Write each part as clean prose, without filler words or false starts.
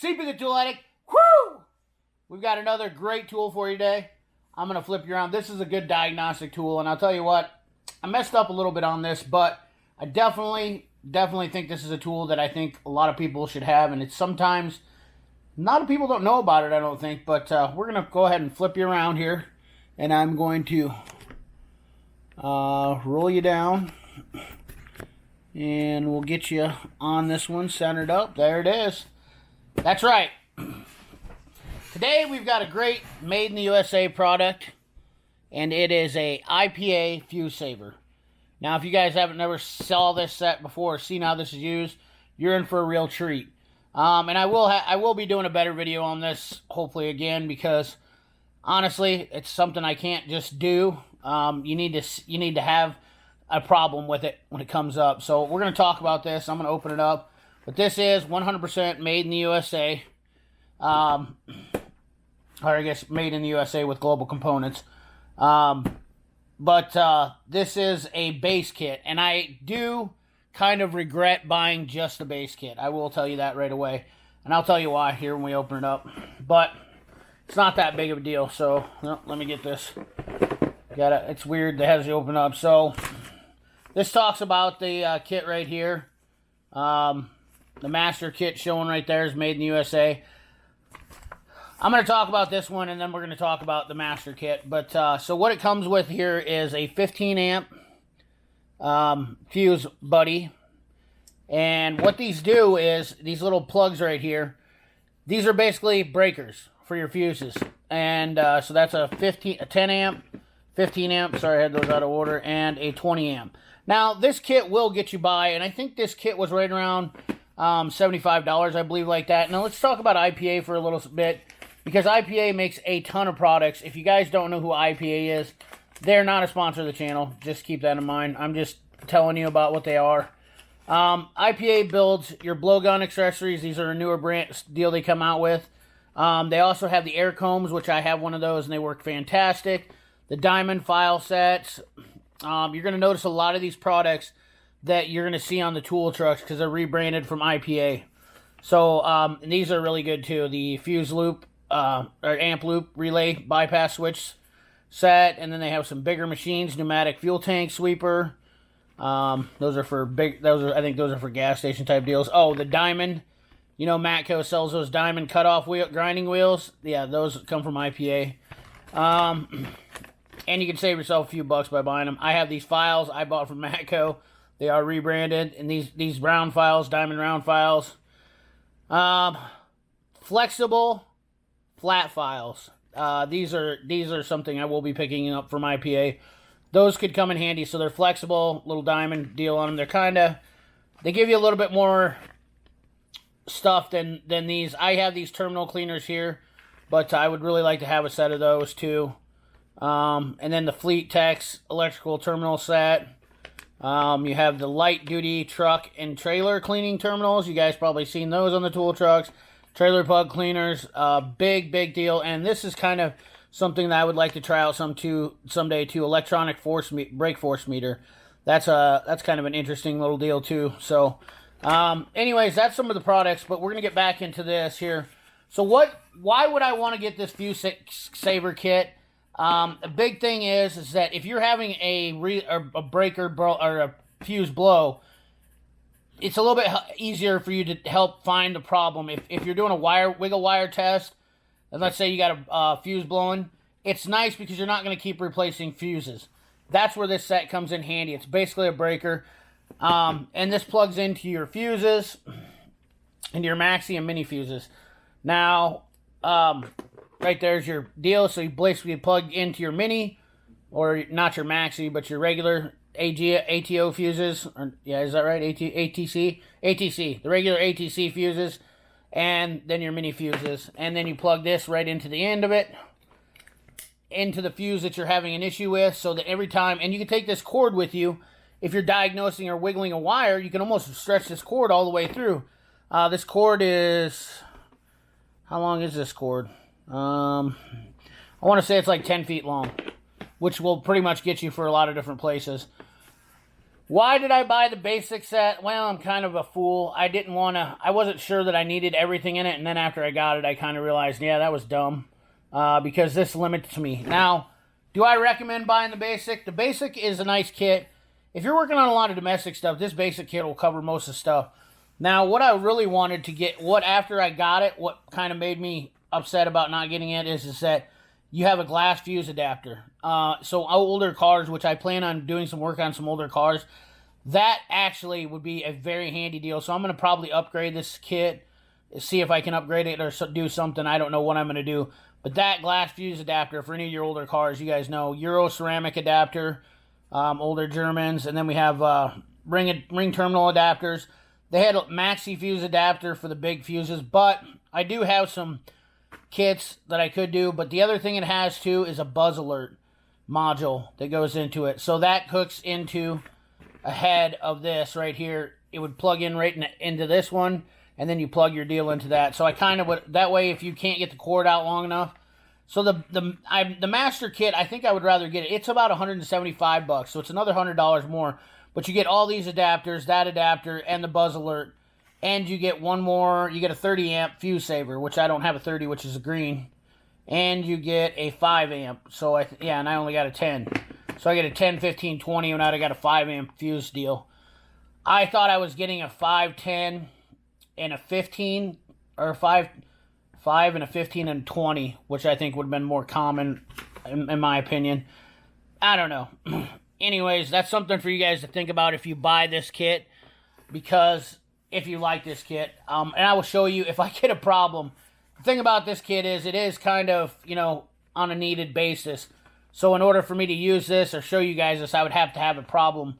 CP the Tool Addict. Woo! We've got another great tool for you today. I'm going to flip you around. This is a good diagnostic tool, and I'll tell you what, I messed up a little bit on this, but I definitely think this is a tool that I think a lot of people should have, and it's sometimes, a lot of people don't know about it, I don't think, but we're going to go ahead and flip you around here, and I'm going to roll you down, and we'll get you on this one centered up. There it is. That's right. Today we've got a great made in the USA product, and it is a IPA FUSESAVER. Now, if you guys haven't never saw this set before or seen how this is used, you're in for a real treat. And I will be doing a better video on this, hopefully again, because honestly, it's something I can't just do. You need to have a problem with it when it comes up. So we're going to talk about this. I'm going to open it up. But this is 100% made in the USA. Or I guess made in the USA with global components. But this is a base kit. And I do kind of regret buying just the base kit. I will tell you that right away. And I'll tell you why here when we open it up. But it's not that big of a deal. So let me get this. It's weird that it has to open up. So this talks about the kit right here. The master kit showing right there is made in the USA. I'm going to talk about this one, and then we're going to talk about the master kit. But so what it comes with here is a 15 amp fuse buddy. And what these do is, these little plugs right here, these are basically breakers for your fuses. And so that's a 10 amp, 15 amp, sorry I had those out of order, and a 20 amp. Now, this kit will get you by, and I think this kit was right around $75, I believe, like that. Now, let's talk about IPA for a little bit, because IPA makes a ton of products. If you guys don't know who IPA is, they're not a sponsor of the channel. Just keep that in mind. I'm just telling you about what they are. IPA builds your blowgun accessories. These are a newer brand deal they come out with. They also have the air combs, which I have one of those, and they work fantastic. The diamond file sets. You're going to notice a lot of these products that you're going to see on the tool trucks because they're rebranded from IPA. So, and these are really good too. The fuse loop, or amp loop relay bypass switch set. And then they have some bigger machines, pneumatic fuel tank sweeper. Those are for I think those are for gas station type deals. Oh, the diamond. You know, Matco sells those diamond cutoff grinding wheels. Yeah, those come from IPA. And you can save yourself a few bucks by buying them. I have these files I bought from Matco. They are rebranded. And these round files, diamond round files. Flexible flat files. These are something I will be picking up from IPA. Those could come in handy. So they're flexible, little diamond deal on them. They give you a little bit more stuff than these. I have these terminal cleaners here, but I would really like to have a set of those too. And then the Fleet Tex electrical terminal set. You have the light duty truck and trailer cleaning terminals. You guys probably seen those on the tool trucks. Trailer plug cleaners, big deal. And this is kind of something that I would like to try out someday too. Electronic brake force meter. That's kind of an interesting little deal too. So, anyways, that's some of the products. But we're gonna get back into this here. So why would I want to get this FUSESAVER kit? A big thing is that if you're having a breaker or a fuse blow, it's a little bit easier for you to help find the problem. If you're doing a wiggle wire test, and let's say you got a fuse blowing, it's nice because you're not going to keep replacing fuses. That's where this set comes in handy. It's basically a breaker, and this plugs into your fuses, into your maxi and mini fuses. Now, right there's your deal. So you basically plug into your mini, or not your maxi, but your regular ATO fuses. Yeah, is that right? ATC? ATC. The regular ATC fuses. And then your mini fuses. And then you plug this right into the end of it. Into the fuse that you're having an issue with. So that every time, and you can take this cord with you. If you're diagnosing or wiggling a wire, you can almost stretch this cord all the way through. This cord is... How long is this cord? I want to say it's like 10 feet long, which will pretty much get you for a lot of different places. Why did I buy the basic set? Well, I'm kind of a fool. I wasn't sure that I needed everything in it, and then after I got it, I kind of realized, yeah, that was dumb, because this limits me. Now, do I recommend buying the basic? The basic is a nice kit. If you're working on a lot of domestic stuff, this basic kit will cover most of the stuff. Now, what I really wanted to get, after I got it, what kind of made me upset about not getting it is that you have a glass fuse adapter. So older cars, which I plan on doing some work on some older cars, that actually would be a very handy deal. So I'm going to probably upgrade this kit, see if I can upgrade it or do something. I don't know what I'm going to do. But that glass fuse adapter for any of your older cars, you guys know, Euro ceramic adapter, older Germans, and then we have ring terminal adapters. They had a maxi fuse adapter for the big fuses, but I do have some kits that I could do. But the other thing it has too is a buzz alert module that goes into it. So that hooks into a head of this right here. It would plug in right into this one, and then you plug your deal into that. So I kind of would, that way if you can't get the cord out long enough. So the master kit, I think I would rather get it. It's about $175, so it's another $100 more. But you get all these adapters, that adapter, and the buzz alert. And you get one more, you get a 30 amp fuse saver, which I don't have a 30, which is a green. And you get a 5 amp. So, and I only got a 10. So I get a 10, 15, 20, and now I got a 5 amp fuse deal. I thought I was getting a 5, 10, and a 15, or a 5 and a 15 and 20, which I think would have been more common, in my opinion. I don't know. Anyways, that's something for you guys to think about if you buy this kit, because if you like this kit, and I will show you if I get a problem. The thing about this kit is it is kind of, on a needed basis. So in order for me to use this or show you guys this, I would have to have a problem.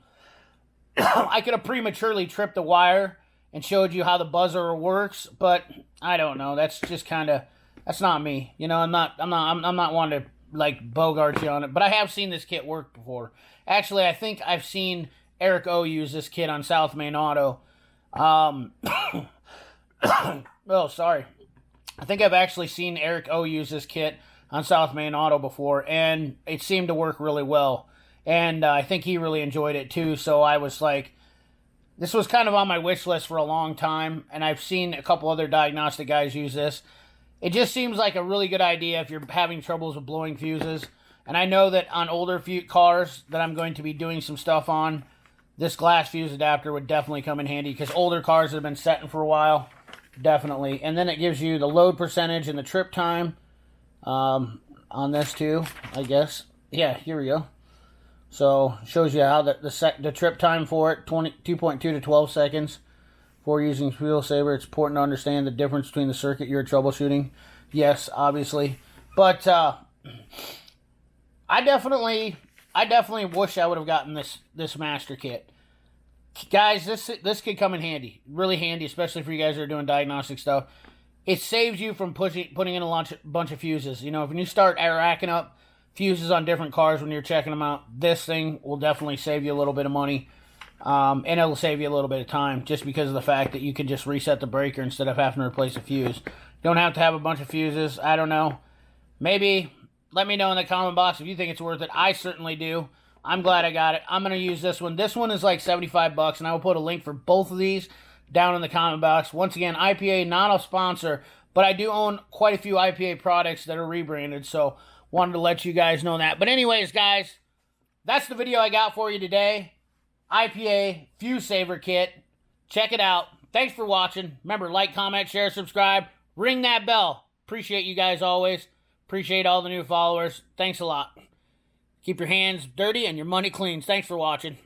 I could have prematurely tripped the wire and showed you how the buzzer works, but I don't know. That's just that's not me. I'm not wanting to like bogart you on it, but I have seen this kit work before. Actually, I think I've seen Eric O use this kit on South Main Auto. Oh, sorry. I think I've actually seen Eric O use this kit on South Main Auto before, and it seemed to work really well. And I think he really enjoyed it too, so I was like, this was kind of on my wish list for a long time, and I've seen a couple other diagnostic guys use this. It just seems like a really good idea if you're having troubles with blowing fuses. And I know that on older cars that I'm going to be doing some stuff on, this glass fuse adapter would definitely come in handy, because older cars that have been setting for a while, definitely. And then it gives you the load percentage and the trip time on this too, I guess. Yeah, here we go. So shows you how the trip time for it, 2.2 to 12 seconds. For using Fuel Saver, it's important to understand the difference between the circuit you're troubleshooting. Yes, obviously. But I definitely wish I would have gotten this master kit. Guys, this could come in handy. Really handy, especially for you guys that are doing diagnostic stuff. It saves you from putting in a bunch of fuses. When you start racking up fuses on different cars when you're checking them out, this thing will definitely save you a little bit of money. And it'll save you a little bit of time, just because of the fact that you can just reset the breaker instead of having to replace a fuse. You don't have to have a bunch of fuses. I don't know. Maybe let me know in the comment box if you think it's worth it. I certainly do. I'm glad I got it. I'm going to use this one. This one is like $75, and I will put a link for both of these down in the comment box. Once again, IPA, not a sponsor, but I do own quite a few IPA products that are rebranded, so wanted to let you guys know that. But anyways, guys, that's the video I got for you today. IPA Fuse Saver Kit. Check it out. Thanks for watching. Remember, like, comment, share, subscribe. Ring that bell. Appreciate you guys always. Appreciate all the new followers. Thanks a lot. Keep your hands dirty and your money clean. Thanks for watching.